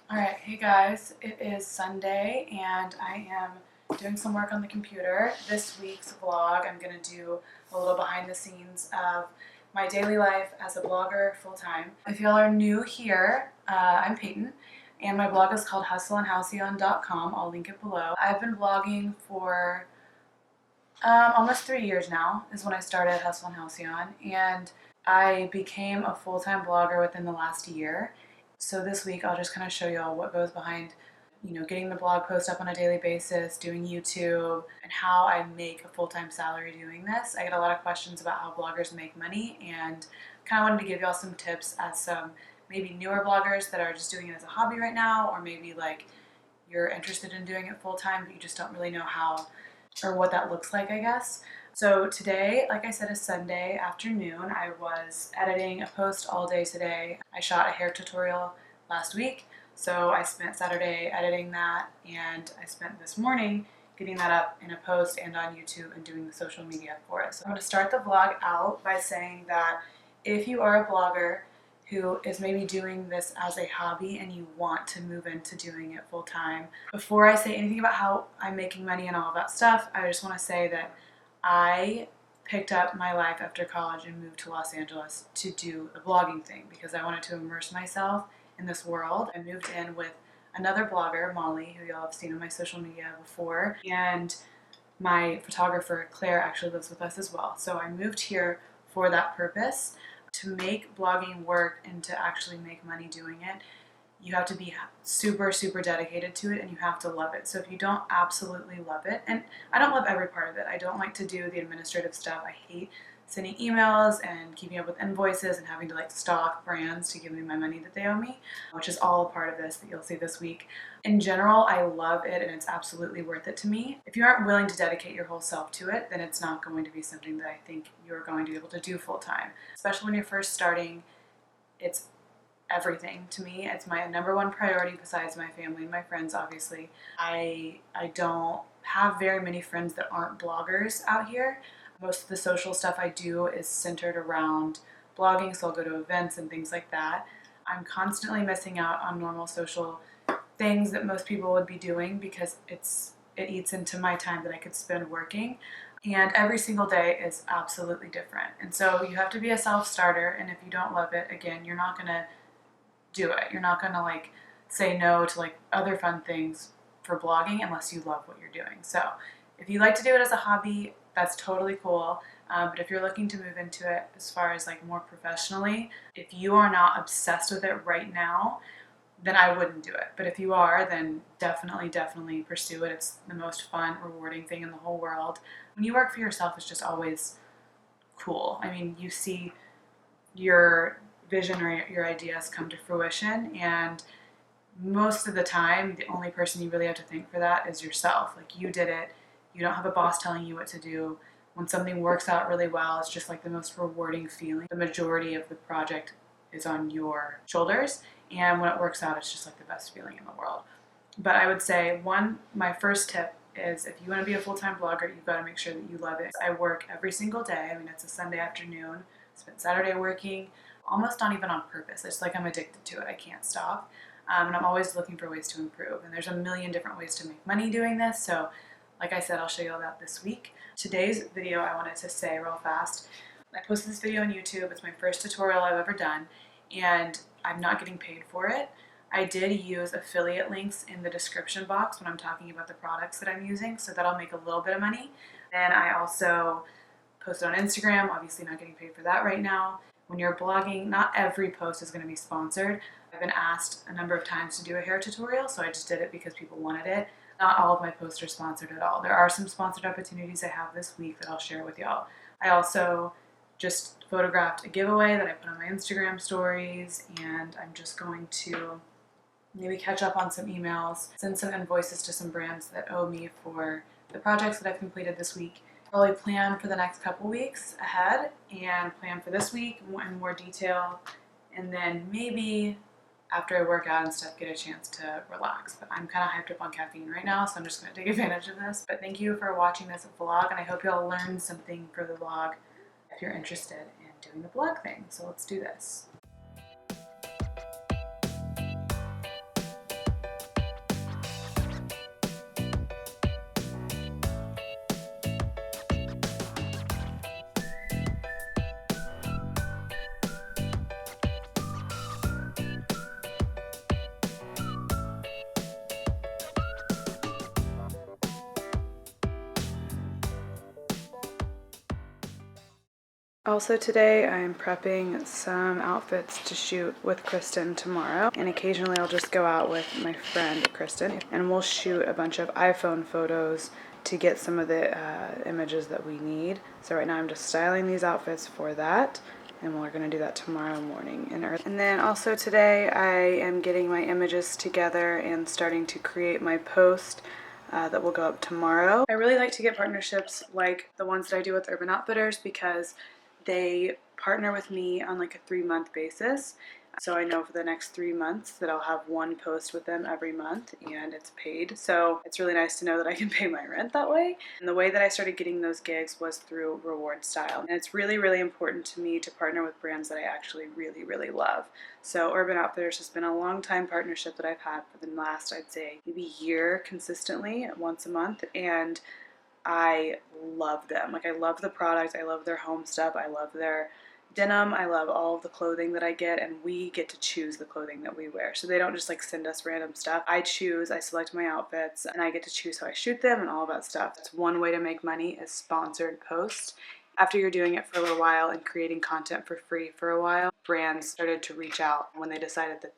Alright, hey guys, it is Sunday and I am doing some work on the computer. This week's vlog, I'm going to do a little behind the scenes of my daily life as a blogger full-time. If y'all are new here, I'm Peyton and my blog is called hustleandhalcyon.com. I'll link it below. I've been blogging for almost 3 years now is when I started Hustle and Halcyon, and I became a full-time blogger within the last year. So this week I'll just kind of show y'all what goes behind, getting the blog post up on a daily basis, doing YouTube, and how I make a full-time salary doing this. I get a lot of questions about how bloggers make money, and kind of wanted to give y'all some tips as some maybe newer bloggers that are just doing it as a hobby right now, or maybe like you're interested in doing it full-time but you just don't really know how or what that looks like, I guess. So today, like I said, is Sunday afternoon. I was editing a post all day today. I shot a hair tutorial last week, so I spent Saturday editing that, and I spent this morning getting that up in a post and on YouTube and doing the social media for it. So I'm going to start the vlog out by saying that if you are a blogger who is maybe doing this as a hobby and you want to move into doing it full time. Before I say anything about how I'm making money and all of that stuff, I just want to say that I picked up my life after college and moved to Los Angeles to do the blogging thing because I wanted to immerse myself in this world. I moved in with another blogger, Molly, who y'all have seen on my social media before, and my photographer, Claire, actually lives with us as well. So I moved here for that purpose. To make blogging work and to actually make money doing it, you have to be super, super dedicated to it, and you have to love it. So if you don't absolutely love it, and I don't love every part of it. I don't like to do the administrative stuff. I hate sending emails and keeping up with invoices and having to like stalk brands to give me my money that they owe me, which is all a part of this that you'll see this week. In general, I love it and it's absolutely worth it to me. If you aren't willing to dedicate your whole self to it, then it's not going to be something that I think you're going to be able to do full time. Especially when you're first starting, it's everything to me. It's my number one priority besides my family and my friends, obviously. I don't have very many friends that aren't bloggers out here. Most of the social stuff I do is centered around blogging, so I'll go to events and things like that. I'm constantly missing out on normal social things that most people would be doing because it eats into my time that I could spend working. And every single day is absolutely different. And so you have to be a self-starter, and if you don't love it, again, you're not going to do it. You're not going to like say no to like other fun things for blogging unless you love what you're doing. So if you like to do it as a hobby, that's totally cool. But if you're looking to move into it as far as like more professionally, if you are not obsessed with it right now, then I wouldn't do it. But if you are, then definitely, definitely pursue it. It's the most fun, rewarding thing in the whole world. When you work for yourself, it's just always cool. I mean, you see your vision or your ideas come to fruition, and most of the time, the only person you really have to thank for that is yourself. Like, you did it. You don't have a boss telling you what to do. When something works out really well, it's just like the most rewarding feeling. The majority of the project is on your shoulders, and when it works out, it's just like the best feeling in the world. But I would say my first tip is if you want to be a full-time blogger, you've got to make sure that you love it. I work every single day. I mean, it's a Sunday afternoon. Spent Saturday working, almost not even on purpose. It's like I'm addicted to it. I can't stop. And I'm always looking for ways to improve. And there's a million different ways to make money doing this. So like I said, I'll show you all that this week. Today's video, I wanted to say real fast. I posted this video on YouTube. It's my first tutorial I've ever done, and I'm not getting paid for it. I did use affiliate links in the description box when I'm talking about the products that I'm using, so that'll make a little bit of money. Then I also posted on Instagram, obviously not getting paid for that right now. When you're blogging, not every post is going to be sponsored. I've been asked a number of times to do a hair tutorial, so I just did it because people wanted it. Not all of my posts are sponsored at all. There are some sponsored opportunities I have this week that I'll share with y'all. I also just photographed a giveaway that I put on my Instagram stories, and I'm just going to maybe catch up on some emails, send some invoices to some brands that owe me for the projects that I've completed this week. Probably plan for the next couple weeks ahead and plan for this week in more detail, and then maybe after I work out and stuff, get a chance to relax. But I'm kind of hyped up on caffeine right now, so I'm just going to take advantage of this. But thank you for watching this vlog, and I hope y'all learned something for the vlog if you're interested in doing the blog thing. So let's do this. Also today I'm prepping some outfits to shoot with Kristen tomorrow, and occasionally I'll just go out with my friend Kristen and we'll shoot a bunch of iPhone photos to get some of the images that we need. So right now I'm just styling these outfits for that, and we're gonna do that tomorrow morning. And then also today I am getting my images together and starting to create my post that will go up tomorrow. I really like to get partnerships like the ones that I do with Urban Outfitters because they partner with me on like a 3-month basis. So I know for the next 3 months that I'll have one post with them every month and it's paid. So it's really nice to know that I can pay my rent that way. And the way that I started getting those gigs was through reward style. And it's really, really important to me to partner with brands that I actually really, really love. So Urban Outfitters has been a long time partnership that I've had for the last, I'd say, maybe year consistently, once a month. And I love them. Like, I love the product, I love their home stuff, I love their denim, I love all of the clothing that I get, and we get to choose the clothing that we wear. So they don't just like send us random stuff. I select my outfits, and I get to choose how I shoot them and all of that stuff. That's one way to make money, is sponsored posts. After you're doing it for a little while and creating content for free for a while, brands started to reach out when they decided that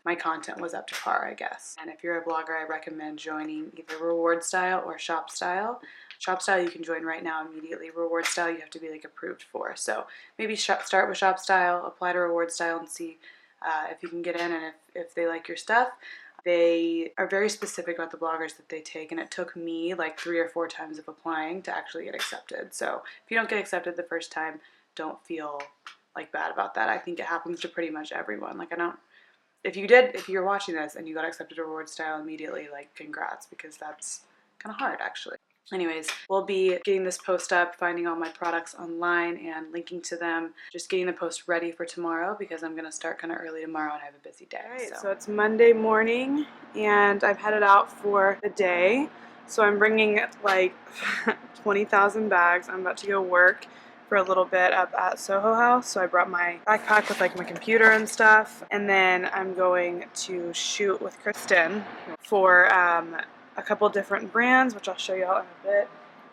my content was up to par, I guess. And if you're a blogger, I recommend joining either reward style or shop style. Shop style you can join right now immediately. Reward style you have to be like approved for. So maybe start with shop style, apply to reward style, and see if you can get in and if they like your stuff. They are very specific about the bloggers that they take, and it took me like 3 or 4 times of applying to actually get accepted. So if you don't get accepted the first time, don't feel like bad about that. I think it happens to pretty much everyone. Like, if you're watching this and you got accepted to reward style immediately, like, congrats, because that's kind of hard actually. Anyways, we'll be getting this post up, finding all my products online and linking to them, just getting the post ready for tomorrow because I'm going to start kind of early tomorrow and have a busy day. Alright, so it's Monday morning and I've headed out for the day. So I'm bringing like 20,000 bags. I'm about to go work for a little bit up at Soho House. So I brought my backpack with like my computer and stuff. And then I'm going to shoot with Kristen for a couple different brands, which I'll show you all in a bit.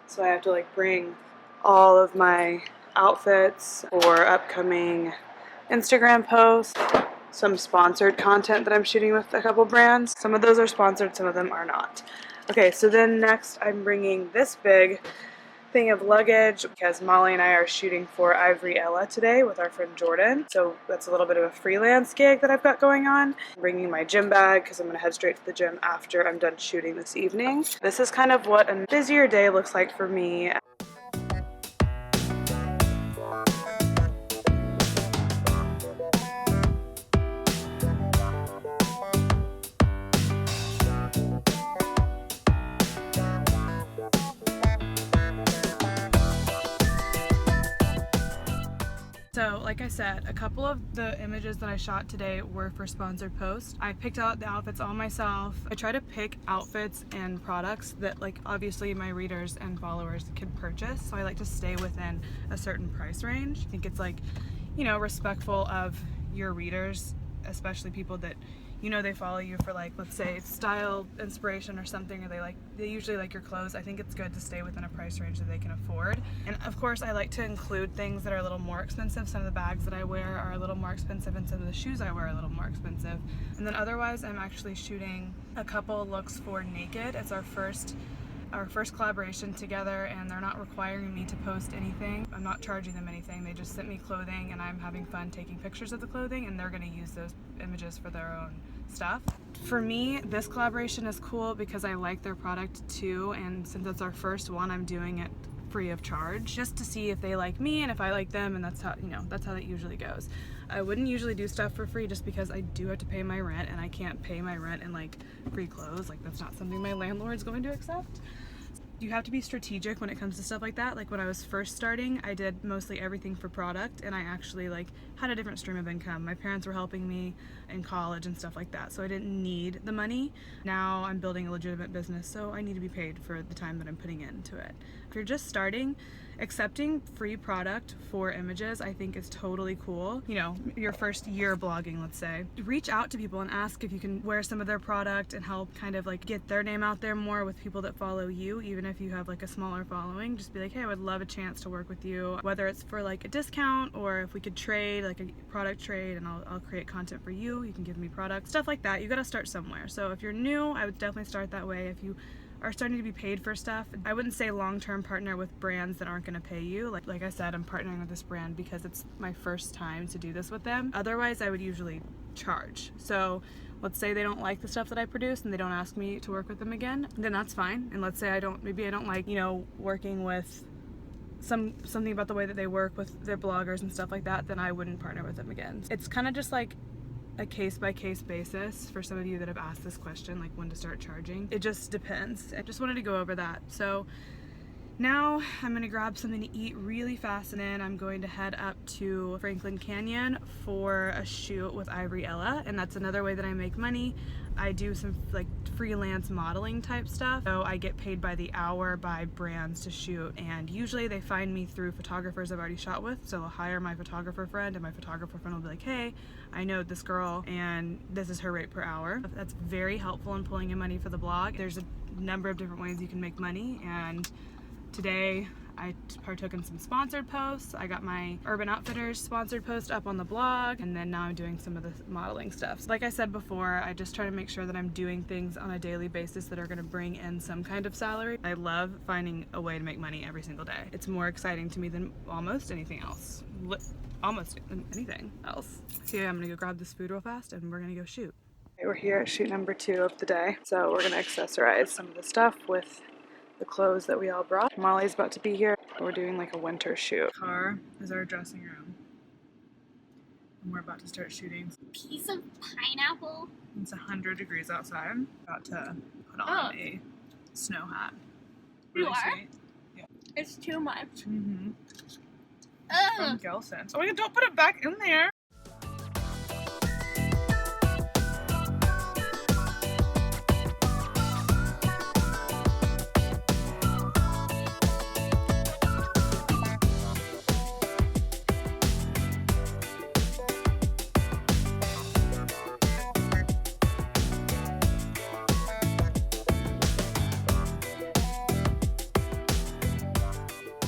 So I have to like bring all of my outfits for upcoming Instagram posts, some sponsored content that I'm shooting with a couple brands. Some of those are sponsored, some of them are not. Okay, so then next I'm bringing this big thing of luggage because Molly and I are shooting for Ivory Ella today with our friend Jordan. So that's a little bit of a freelance gig that I've got going on. I'm bringing my gym bag because I'm going to head straight to the gym after I'm done shooting this evening. This is kind of what a busier day looks like for me. So like I said, a couple of the images that I shot today were for sponsored posts. I picked out the outfits all myself. I try to pick outfits and products that like obviously my readers and followers could purchase. So I like to stay within a certain price range. I think it's like, you know, respectful of your readers, especially people that you know they follow you for like, let's say style inspiration or something, or they usually like your clothes. I think it's good to stay within a price range that they can afford. And of course I like to include things that are a little more expensive. Some of the bags that I wear are a little more expensive and some of the shoes I wear are a little more expensive. And then otherwise I'm actually shooting a couple looks for Naked. It's our first collaboration together, and they're not requiring me to post anything. I'm not charging them anything. They just sent me clothing and I'm having fun taking pictures of the clothing, and they're going to use those images for their own stuff. For me, this collaboration is cool because I like their product too, and since it's our first one, I'm doing it free of charge just to see if they like me and if I like them, and that's how that usually goes. I wouldn't usually do stuff for free just because I do have to pay my rent, and I can't pay my rent in like free clothes. Like, that's not something my landlord's going to accept. You have to be strategic when it comes to stuff like that. Like when I was first starting, I did mostly everything for product, and I actually like had a different stream of income. My parents were helping me in college and stuff like that, so I didn't need the money. Now I'm building a legitimate business, so I need to be paid for the time that I'm putting into it. If you're just starting, accepting free product for images I think is totally cool. You know, your first year blogging, let's say. Reach out to people and ask if you can wear some of their product and help kind of like get their name out there more with people that follow you, even if you have like a smaller following. Just be like, hey, I would love a chance to work with you, whether it's for like a discount or if we could trade, like a product trade, and I'll create content for you. You can give me products, stuff like that. You gotta start somewhere. So if you're new, I would definitely start that way. If you are starting to be paid for stuff, I wouldn't say long-term partner with brands that aren't going to pay you. Like I said, I'm partnering with this brand because it's my first time to do this with them. Otherwise, I would usually charge. So let's say they don't like the stuff that I produce and they don't ask me to work with them again, then that's fine. And let's say maybe I don't like, you know, working with something about the way that they work with their bloggers and stuff like that, then I wouldn't partner with them again. It's kind of just like a case-by-case basis for some of you that have asked this question, like when to start charging. It just depends. I just wanted to go over that. So now I'm gonna grab something to eat really fast, and then I'm going to head up to Franklin Canyon for a shoot with Ivory Ella, and that's another way that I make money. I do some like freelance modeling type stuff, so I get paid by the hour by brands to shoot, and usually they find me through photographers I've already shot with. So I'll hire my photographer friend, and my photographer friend will be like, hey, I know this girl and this is her rate per hour. That's very helpful in pulling in money for the blog. There's a number of different ways you can make money, and today I partook in some sponsored posts. I got my Urban Outfitters sponsored post up on the blog, and then now I'm doing some of the modeling stuff. So like I said before, I just try to make sure that I'm doing things on a daily basis that are gonna bring in some kind of salary. I love finding a way to make money every single day. It's more exciting to me than almost anything else. Almost anything else. So yeah, I'm gonna go grab this food real fast and we're gonna go shoot. Okay, we're here at shoot number 2 of the day. So we're gonna accessorize some of the stuff with the clothes that we all brought. Molly's about to be here. We're doing like a winter shoot. Car is our dressing room. And we're about to start shooting. Piece of pineapple. It's 100 degrees outside. About to put on a snow hat. Really You are? sweet. Yeah. It's too much. Mm-hmm. From Ugh. Gelson. Oh, wait, don't put it back in there.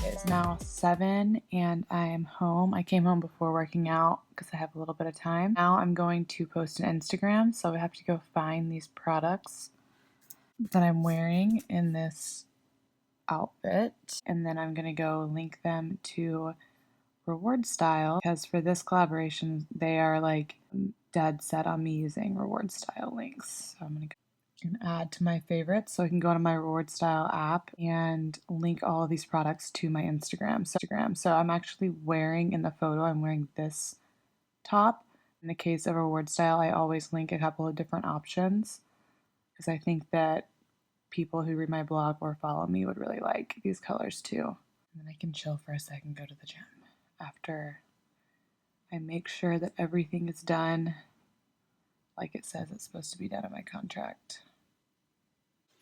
It's now 7 and I am home. I came home before working out because I have a little bit of time. Now I'm going to post an Instagram, so I have to go find these products that I'm wearing in this outfit, and then I'm gonna go link them to Reward Style, because for this collaboration they are like dead set on me using Reward Style links. So I'm gonna go and add to my favorites, so I can go to my Reward Style app and link all of these products to my Instagram. So I'm actually wearing, in the photo, I'm wearing this top. In the case of Reward Style, I always link a couple of different options because I think that people who read my blog or follow me would really like these colors too. And then I can chill for a second, go to the gym after I make sure that everything is done like it says it's supposed to be done in my contract.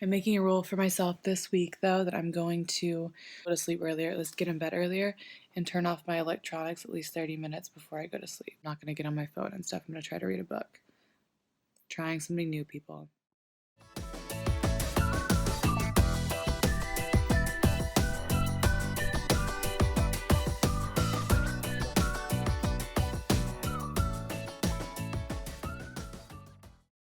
I'm making a rule for myself this week, though, that I'm going to go to sleep earlier, at least get in bed earlier, and turn off my electronics at least 30 minutes before I go to sleep. I'm not going to get on my phone and stuff. I'm going to try to read a book. Trying something new, people.